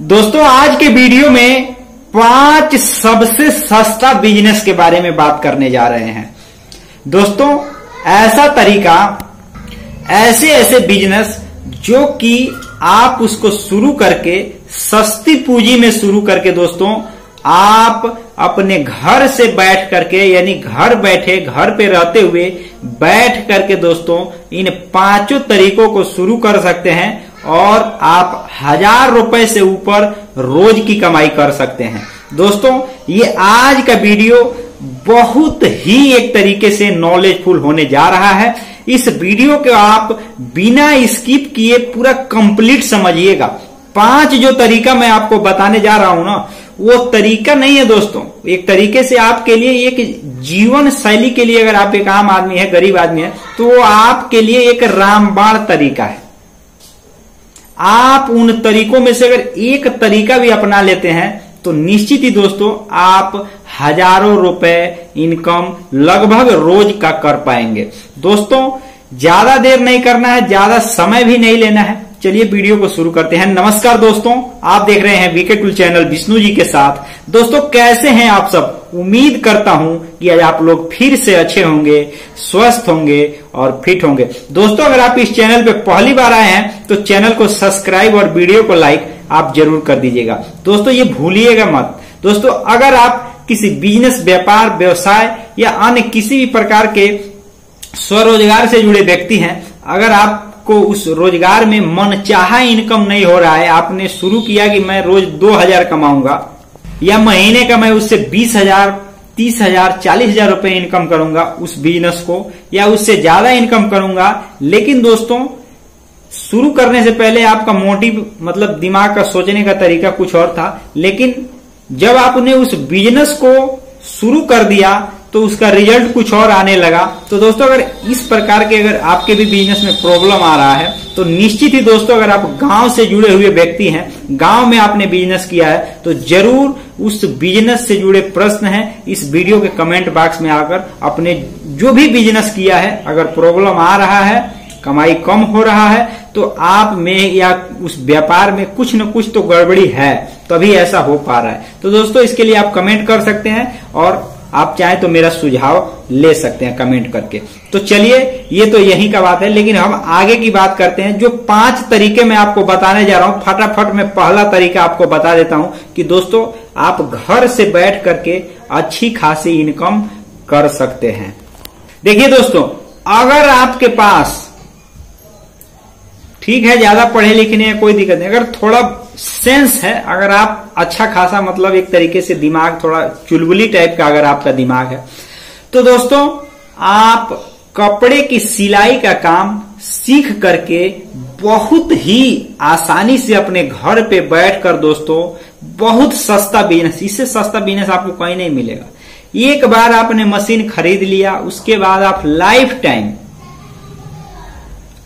दोस्तों आज के वीडियो में 5 सबसे सस्ता बिजनेस के बारे में बात करने जा रहे हैं। दोस्तों ऐसा तरीका, ऐसे बिजनेस जो कि आप उसको शुरू करके सस्ती पूंजी में शुरू करके दोस्तों आप अपने घर से बैठ करके यानी घर बैठे घर पे रहते हुए बैठ करके दोस्तों इन 5 तरीकों को शुरू कर सकते हैं और आप 1000 रुपए से ऊपर रोज की कमाई कर सकते हैं। दोस्तों ये आज का वीडियो बहुत ही एक तरीके से नॉलेजफुल होने जा रहा है। इस वीडियो को आप बिना स्किप किए पूरा कंप्लीट समझिएगा। 5 जो तरीका मैं आपको बताने जा रहा हूं ना, वो तरीका नहीं है दोस्तों, एक तरीके से आपके लिए एक जीवन शैली के लिए, अगर आप एक आम आदमी है, गरीब आदमी है, तो वो आपके लिए एक रामबाण तरीका है। आप उन तरीकों में से अगर एक तरीका भी अपना लेते हैं तो निश्चित ही दोस्तों आप हजारों रुपए इनकम लगभग रोज का कर पाएंगे। दोस्तों ज्यादा देर नहीं करना है, ज्यादा समय भी नहीं लेना है। चलिए वीडियो को शुरू करते हैं। नमस्कार दोस्तों, आप देख रहे हैं VK tool channel Vishnu ji के साथ। दोस्तों कैसे हैं आप सब? उम्मीद करता हूं कि आज आप लोग फिर से अच्छे होंगे, स्वस्थ होंगे और फिट होंगे। दोस्तों अगर आप इस चैनल पे पहली बार आए हैं तो चैनल को सब्सक्राइब और वीडियो को लाइक आप जरूर कर दीजिएगा। दोस्तों ये भूलिएगा मत। दोस्तों अगर आप किसी बिजनेस, व्यापार, व्यवसाय या अन्य किसी भी प्रकार के स्वरोजगार से जुड़े व्यक्ति हैं, अगर आपको उस रोजगार में मनचाहा इनकम नहीं हो रहा है, आपने शुरू किया कि मैं रोज 2000 कमाऊंगा या महीने का मैं उससे 20,000, 30,000, 40,000 रुपए इनकम करूंगा उस बिजनेस को, या उससे ज्यादा इनकम करूंगा, लेकिन दोस्तों शुरू करने से पहले आपका मोटिव मतलब दिमाग का सोचने का तरीका कुछ और था, लेकिन जब आपने उस बिजनेस को शुरू कर दिया तो उसका रिजल्ट कुछ और आने लगा। तो दोस्तों अगर इस प्रकार के अगर आपके भी बिजनेस में प्रॉब्लम आ रहा है तो निश्चित ही दोस्तों अगर आप गांव से जुड़े हुए व्यक्ति हैं, गांव में आपने बिजनेस किया है, तो जरूर उस बिजनेस से जुड़े प्रश्न हैं इस वीडियो के कमेंट बॉक्स में आकर अपने जो भी बिजनेस किया है, अगर प्रॉब्लम आ रहा है, कमाई कम हो रहा है, तो आप में या उस व्यापार में कुछ न कुछ तो गड़बड़ी है, तभी ऐसा हो पा रहा है। तो दोस्तों इसके लिए आप कमेंट कर सकते हैं और आप चाहें तो मेरा सुझाव ले सकते हैं कमेंट करके। तो चलिए ये तो यही का बात है, लेकिन हम आगे की बात करते हैं। जो 5 तरीके मैं आपको बताने जा रहा हूं, फटाफट मैं पहला तरीका आपको बता देता हूं कि दोस्तों आप घर से बैठ करके अच्छी खासी इनकम कर सकते हैं। देखिए दोस्तों, अगर आपके पास ठीक है ज्यादा पढ़े लिखे नहीं है, कोई दिक्कत नहीं, अगर थोड़ा सेंस है, अगर आप अच्छा खासा मतलब एक तरीके से दिमाग थोड़ा चुलबुली टाइप का अगर आपका दिमाग है, तो दोस्तों आप कपड़े की सिलाई का काम सीख करके बहुत ही आसानी से अपने घर पे बैठकर दोस्तों बहुत सस्ता बिजनेस, इससे सस्ता बिजनेस आपको कहीं नहीं मिलेगा। एक बार आपने मशीन खरीद लिया, उसके बाद आप लाइफ टाइम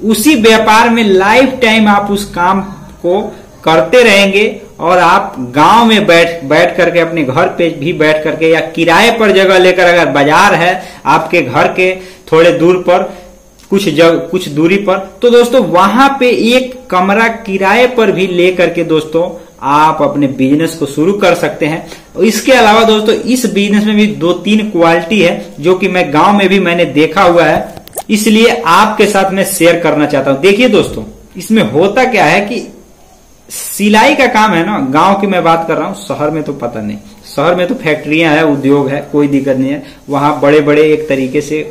उसी व्यापार में लाइफ टाइम आप उस काम को करते रहेंगे और आप गांव में बैठ करके अपने घर पे भी बैठ करके या किराए पर जगह लेकर, अगर बाजार है आपके घर के थोड़े दूर पर, कुछ दूरी पर, तो दोस्तों वहां पे एक कमरा किराए पर भी लेकर के दोस्तों आप अपने बिजनेस को शुरू कर सकते हैं। इसके अलावा दोस्तों इस बिजनेस में भी 2-3 क्वालिटी है जो कि मैं गांव में भी मैंने देखा हुआ है, इसलिए आपके साथ मैं शेयर करना चाहता हूं। देखिए दोस्तों इसमें होता क्या है कि सिलाई का काम है ना, गांव की मैं बात कर रहा हूं, शहर में तो पता नहीं, शहर में तो फैक्ट्रियां है, उद्योग है, कोई दिक्कत नहीं है, वहां बड़े बड़े एक तरीके से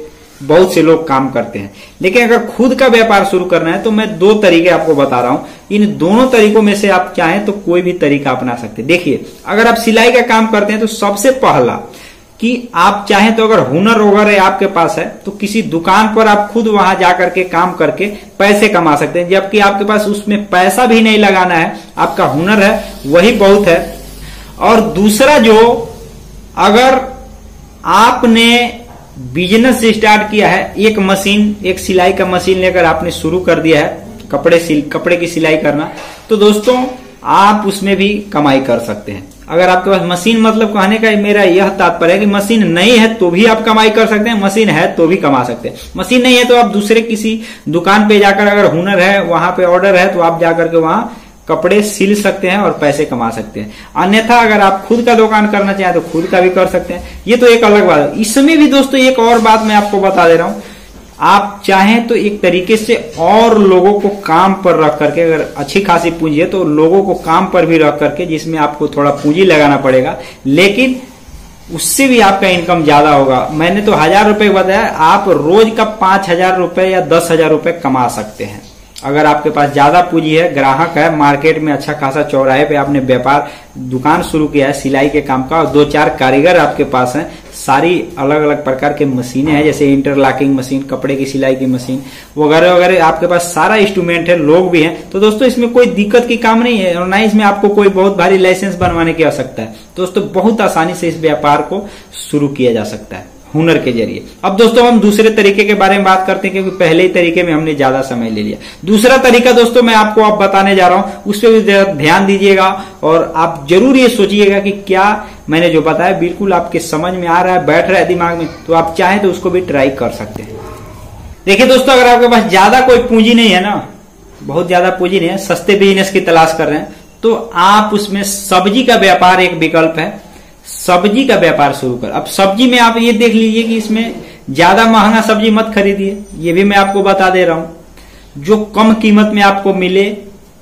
बहुत से लोग काम करते हैं। लेकिन अगर खुद का व्यापार शुरू करना है तो मैं 2 तरीके आपको बता रहा हूं। इन दोनों तरीकों में से आप चाहें तो कोई भी तरीका अपना सकते हैं। देखिए अगर आप सिलाई का काम करते हैं तो सबसे पहला कि आप चाहें तो अगर हुनर वगैरह आपके पास है तो किसी दुकान पर आप खुद वहां जाकर के काम करके पैसे कमा सकते हैं, जबकि आपके पास उसमें पैसा भी नहीं लगाना है, आपका हुनर है वही बहुत है। और दूसरा, जो अगर आपने बिजनेस स्टार्ट किया है, एक मशीन, एक सिलाई का मशीन लेकर आपने शुरू कर दिया है कपड़े की सिलाई करना, तो दोस्तों आप उसमें भी कमाई कर सकते हैं। अगर आपके पास मशीन, मतलब कहने का मेरा यह तात्पर्य है कि मशीन नहीं है तो भी आप कमाई कर सकते हैं, मशीन है तो भी कमा सकते हैं। मशीन नहीं है तो आप दूसरे किसी दुकान पे जाकर, अगर हुनर है वहां पे ऑर्डर है तो आप जाकर के वहां कपड़े सिल सकते हैं और पैसे कमा सकते हैं। अन्यथा अगर आप खुद का दुकान करना चाहें तो खुद का भी कर सकते हैं, ये तो एक अलग बात है। इसमें भी दोस्तों एक और बात मैं आपको बता दे रहा हूं, आप चाहें तो एक तरीके से और लोगों को काम पर रख करके, अगर अच्छी खासी पूंजी है तो लोगों को काम पर भी रख करके, जिसमें आपको थोड़ा पूंजी लगाना पड़ेगा, लेकिन उससे भी आपका इनकम ज्यादा होगा। मैंने तो 1000 रुपए बताया, आप रोज का 5000 रुपए या 10,000 रुपए कमा सकते हैं। अगर आपके पास ज्यादा पूंजी है, ग्राहक है, मार्केट में अच्छा खासा चौराहे पे आपने व्यापार दुकान शुरू किया है सिलाई के काम का, और 2-4 कारीगर आपके पास हैं, सारी अलग अलग प्रकार के मशीनें हैं, जैसे इंटरलॉकिंग मशीन, कपड़े की सिलाई की मशीन वगैरह वगैरह, आपके पास सारा इंस्ट्रूमेंट है, लोग भी हैं, तो दोस्तों इसमें कोई दिक्कत की काम नहीं है, और ना इसमें आपको कोई बहुत भारी लाइसेंस बनवाने की आवश्यकता है। दोस्तों बहुत आसानी से इस व्यापार को शुरू किया जा सकता है हुनर के जरिए। अब दोस्तों हम दूसरे तरीके के बारे में बात करते हैं, क्योंकि पहले ही तरीके में हमने ज्यादा समय ले लिया। दूसरा तरीका दोस्तों मैं आपको अब बताने जा रहा हूं, उस पर भी ध्यान दीजिएगा और आप जरूर ये सोचिएगा कि क्या मैंने जो बताया बिल्कुल आपके समझ में आ रहा है, बैठ रहा है दिमाग में, तो आप चाहें तो उसको भी ट्राई कर सकते हैं। देखिए दोस्तों, अगर आपके पास ज्यादा कोई पूंजी नहीं है ना, बहुत ज्यादा पूंजी नहीं है, सस्ते बिजनेस की तलाश कर रहे हैं, तो आप उसमें सब्जी का व्यापार एक विकल्प है। सब्जी का व्यापार शुरू कर। अब सब्जी में आप ये देख लीजिए कि इसमें ज्यादा महंगा सब्जी मत खरीदिए, ये भी मैं आपको बता दे रहा हूं। जो कम कीमत में आपको मिले,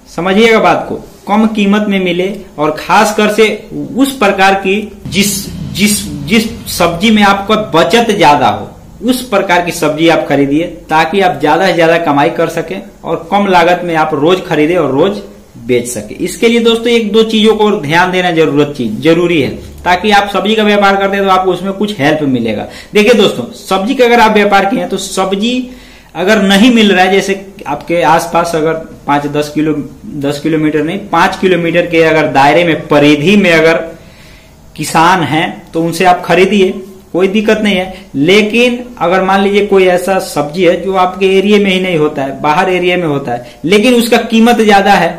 समझिएगा बात को, कम कीमत में मिले, और खास कर से उस प्रकार की जिस सब्जी में आपका बचत ज्यादा हो, उस प्रकार की सब्जी आप खरीदिए, ताकि आप ज्यादा से ज्यादा कमाई कर सके और कम लागत में आप रोज खरीदे और रोज बेच सके। इसके लिए दोस्तों 1-2 चीजों को ध्यान देना जरूरी है, ताकि आप सब्जी का व्यापार करते हैं तो आपको उसमें कुछ हेल्प मिलेगा। देखिए दोस्तों, सब्जी का अगर आप व्यापार किए हैं तो सब्जी अगर नहीं मिल रहा है, जैसे आपके आसपास अगर 10 किलोमीटर नहीं, 5 किलोमीटर के अगर दायरे में, परिधि में अगर किसान हैं तो उनसे आप खरीदिए, कोई दिक्कत नहीं है। लेकिन अगर मान लीजिए कोई ऐसा सब्जी है जो आपके एरिया में ही नहीं होता है, बाहर एरिया में होता है, लेकिन उसका कीमत ज्यादा है,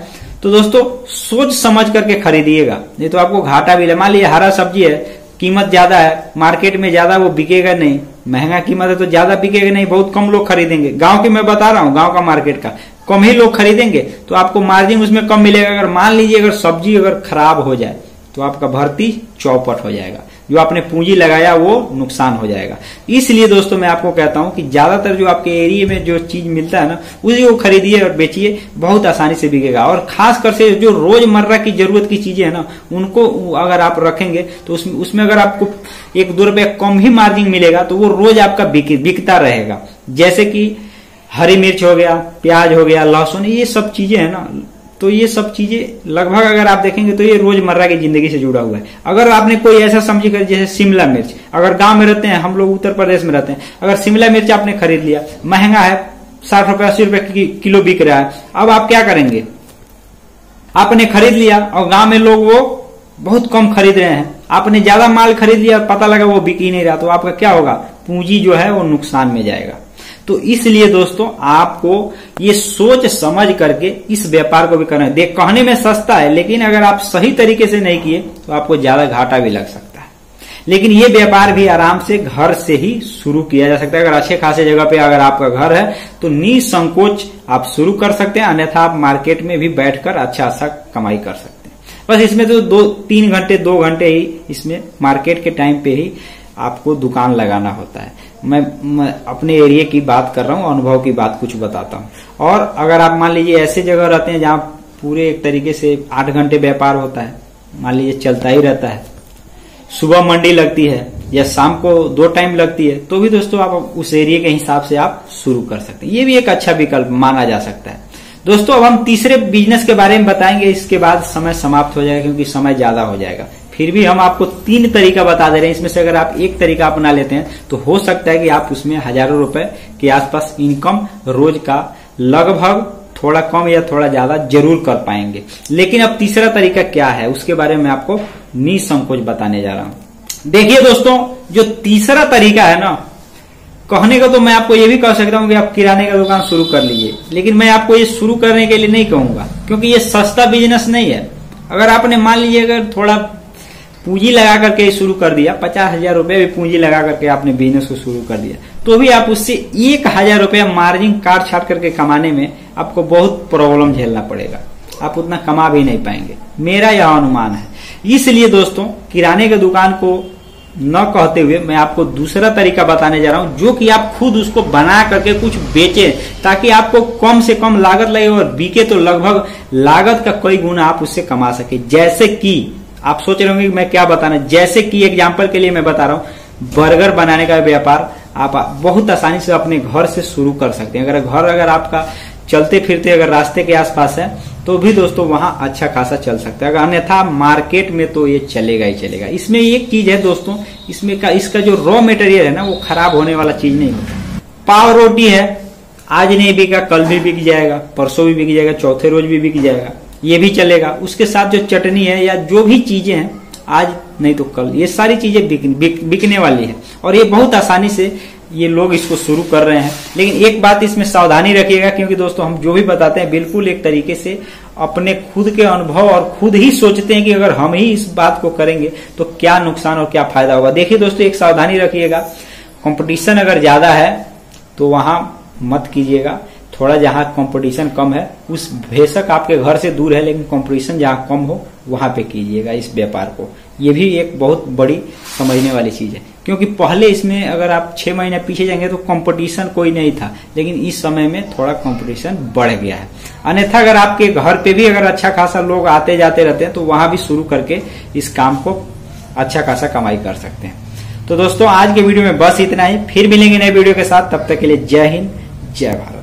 तो दोस्तों सोच समझ करके खरीदिएगा, नहीं तो आपको घाटा भी। मान लीजिए हरा सब्जी है, कीमत ज्यादा है, मार्केट में ज्यादा वो बिकेगा नहीं, महंगा कीमत है तो ज्यादा बिकेगा नहीं, बहुत कम लोग खरीदेंगे। गांव की मैं बता रहा हूँ, गांव का मार्केट का कम ही लोग खरीदेंगे, तो आपको मार्जिन उसमें कम मिलेगा। अगर मान लीजिए अगर सब्जी अगर खराब हो जाए तो आपका भर्ती चौपट हो जाएगा, जो आपने पूंजी लगाया वो नुकसान हो जाएगा। इसलिए दोस्तों मैं आपको कहता हूं कि ज्यादातर जो आपके एरिया में जो चीज मिलता है ना, उसी को खरीदिए और बेचिए, बहुत आसानी से बिकेगा। और खासकर से जो रोजमर्रा की जरूरत की चीजें है ना, उनको अगर आप रखेंगे तो उसमें अगर आपको 1-2 रुपए कम ही मार्जिन मिलेगा तो वो रोज आपका बिकता रहेगा। जैसे कि हरी मिर्च हो गया, प्याज हो गया, लहसुन, ये सब चीजें है ना, तो ये सब चीजें लगभग अगर आप देखेंगे तो ये रोजमर्रा की जिंदगी से जुड़ा हुआ है। अगर आपने कोई ऐसा सब्जी खरीद, जैसे शिमला मिर्च, अगर गांव में रहते हैं, हम लोग उत्तर प्रदेश में रहते हैं, अगर शिमला मिर्च आपने खरीद लिया, महंगा है, 60 रुपए 80 रुपए किलो बिक रहा है, अब आप क्या करेंगे? आपने खरीद लिया और गांव में लोग वो बहुत कम खरीद रहे हैं, आपने ज्यादा माल खरीद लिया और पता लगा वो बिक ही नहीं रहा, तो आपका क्या होगा? पूंजी जो है वो नुकसान में जाएगा। तो इसलिए दोस्तों आपको ये सोच समझ करके इस व्यापार को भी करना है। देख, कहने में सस्ता है, लेकिन अगर आप सही तरीके से नहीं किए तो आपको ज्यादा घाटा भी लग सकता है। लेकिन ये व्यापार भी आराम से घर से ही शुरू किया जा सकता है। अगर अच्छे खासे जगह पे अगर आपका घर है तो निसंकोच आप शुरू कर सकते हैं, अन्यथा आप मार्केट में भी बैठकर अच्छा सा कमाई कर सकते हैं। बस इसमें तो 2-3 घंटे 2 घंटे ही इसमें मार्केट के टाइम पे ही आपको दुकान लगाना होता है। मैं अपने एरिया की बात कर रहा हूँ, अनुभव की बात कुछ बताता हूँ। और अगर आप मान लीजिए ऐसे जगह रहते हैं जहाँ पूरे एक तरीके से 8 घंटे व्यापार होता है, मान लीजिए चलता ही रहता है, सुबह मंडी लगती है या शाम को 2 टाइम लगती है, तो भी दोस्तों आप उस एरिया के हिसाब से आप शुरू कर सकते हैं। ये भी एक अच्छा विकल्प माना जा सकता है। दोस्तों अब हम तीसरे बिजनेस के बारे में बताएंगे, इसके बाद समय समाप्त हो जाएगा क्योंकि समय ज्यादा हो जाएगा। फिर भी हम आपको 3 तरीका बता दे रहे हैं, इसमें से अगर आप एक तरीका अपना लेते हैं तो हो सकता है कि आप उसमें हजारों रुपए के आसपास इनकम रोज का लगभग थोड़ा कम या थोड़ा ज्यादा जरूर कर पाएंगे। लेकिन अब तीसरा तरीका क्या है उसके बारे में आपको निसंकोच बताने जा रहा हूं। देखिए दोस्तों, जो तीसरा तरीका है ना, कहने को तो मैं आपको ये भी कह सकता हूं कि आप किराने का दुकान शुरू कर लीजिए, लेकिन मैं आपको ये शुरू करने के लिए नहीं कहूंगा, क्योंकि ये सस्ता बिजनेस नहीं है। अगर आपने मान लीजिए अगर थोड़ा पूंजी लगा करके शुरू कर दिया, 50,000 रुपए भी पूंजी लगा करके आपने बिजनेस को शुरू कर दिया, तो भी आप उससे 1,000 रुपया मार्जिन काट छाट करके कमाने में आपको बहुत प्रॉब्लम झेलना पड़ेगा। आप उतना कमा भी नहीं पाएंगे, मेरा यह अनुमान है। इसलिए दोस्तों किराने की दुकान को न कहते हुए मैं आपको दूसरा तरीका बताने जा रहा हूं, जो कि आप खुद उसको बना करके कुछ बेचें, ताकि आपको कम से कम लागत लगे और बिके तो लगभग लागत का कई गुना आप उससे कमा सके। जैसे कि आप सोच रहे होंगे कि मैं क्या बताना, जैसे कि एग्जाम्पल के लिए मैं बता रहा हूं, बर्गर बनाने का व्यापार आप बहुत आसानी से अपने घर से शुरू कर सकते हैं। अगर आपका चलते फिरते अगर रास्ते के आसपास है तो भी दोस्तों वहां अच्छा खासा चल सकता है, अगर अन्यथा मार्केट में तो ये चलेगा ही चलेगा। इसमें एक चीज है दोस्तों, इसका जो रॉ मटेरियल है ना, वो खराब होने वाला चीज नहीं होता। पाव रोटी है, आज नहीं बिका कल भी बिक जाएगा, परसों भी बिक जाएगा, चौथे रोज भी बिक जाएगा, ये भी चलेगा। उसके साथ जो चटनी है या जो भी चीजें हैं, आज नहीं तो कल ये सारी चीजें बिकने वाली है और ये बहुत आसानी से ये लोग इसको शुरू कर रहे हैं। लेकिन एक बात इसमें सावधानी रखिएगा, क्योंकि दोस्तों हम जो भी बताते हैं बिल्कुल एक तरीके से अपने खुद के अनुभव और खुद ही सोचते हैं कि अगर हम ही इस बात को करेंगे तो क्या नुकसान और क्या फायदा होगा। देखिए दोस्तों, एक सावधानी रखिएगा, कंपटीशन अगर ज्यादा है तो वहां मत कीजिएगा। थोड़ा जहां कंपटीशन कम है, उस बेशक आपके घर से दूर है लेकिन कंपटीशन जहां कम हो वहां पे कीजिएगा इस व्यापार को। ये भी एक बहुत बड़ी समझने वाली चीज है, क्योंकि पहले इसमें अगर आप 6 महीने पीछे जाएंगे तो कंपटीशन कोई नहीं था, लेकिन इस समय में थोड़ा कंपटीशन बढ़ गया है। अन्यथा अगर आपके घर पे भी अगर अच्छा खासा लोग आते जाते रहते हैं तो वहां भी शुरू करके इस काम को अच्छा खासा कमाई कर सकते हैं। तो दोस्तों आज के वीडियो में बस इतना ही, फिर मिलेंगे नए वीडियो के साथ, तब तक के लिए जय हिंद जय भारत।